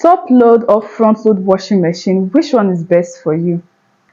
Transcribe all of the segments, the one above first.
Top load or front load washing machine, which one is best for you?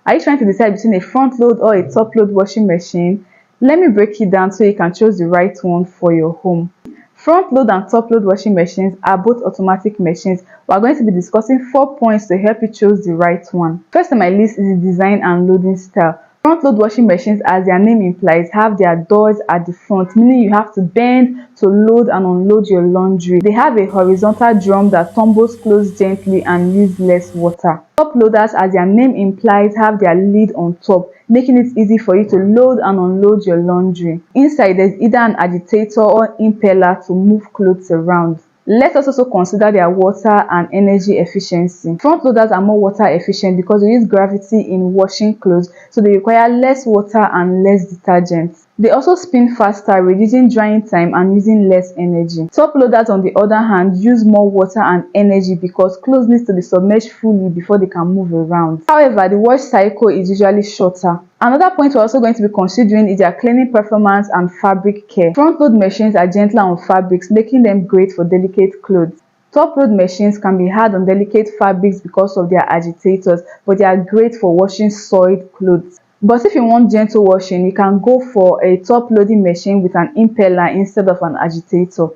Are you trying to decide between a front load or a top load washing machine? Let me break it down so you can choose the right one for your home. Front load and top load washing machines are both automatic machines. We are going to be discussing 4 points to help you choose the right one. First on my list is the design and loading style. Front load washing machines, as their name implies, have their doors at the front, meaning you have to bend to load and unload your laundry. They have a horizontal drum that tumbles closed gently and uses less water. Top loaders, as their name implies, have their lid on top, making it easy for you to load and unload your laundry. Inside, there's either an agitator or impeller to move clothes around. Let us also consider their water and energy efficiency. Front loaders are more water efficient because they use gravity in washing clothes, so they require less water and less detergent. They also spin faster, reducing drying time and using less energy. Top loaders, on the other hand, use more water and energy because clothes need to be submerged fully before they can move around. However, the wash cycle is usually shorter. Another point we're also going to be considering is their cleaning performance and fabric care. Front load machines are gentler on fabrics, making them great for delicate clothes. Top load machines can be hard on delicate fabrics because of their agitators, but they are great for washing soiled clothes. But if you want gentle washing, you can go for a top loading machine with an impeller instead of an agitator.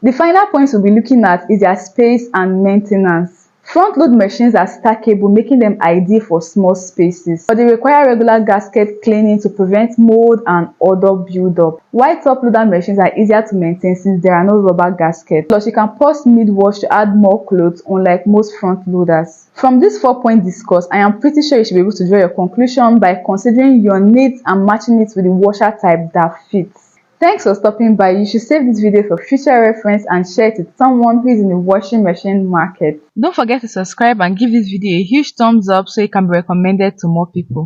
The final point we'll be looking at is their space and maintenance. Front load machines are stackable, making them ideal for small spaces, but they require regular gasket cleaning to prevent mold and odor buildup. While top loader machines are easier to maintain since there are no rubber gaskets. Plus, you can pause mid-wash to add more clothes, unlike most front loaders. From this 4-point discourse, I am pretty sure you should be able to draw your conclusion by considering your needs and matching it with the washer type that fits. Thanks for stopping by. You should save this video for future reference and share it with someone who is in the washing machine market. Don't forget to subscribe and give this video a huge thumbs up so it can be recommended to more people.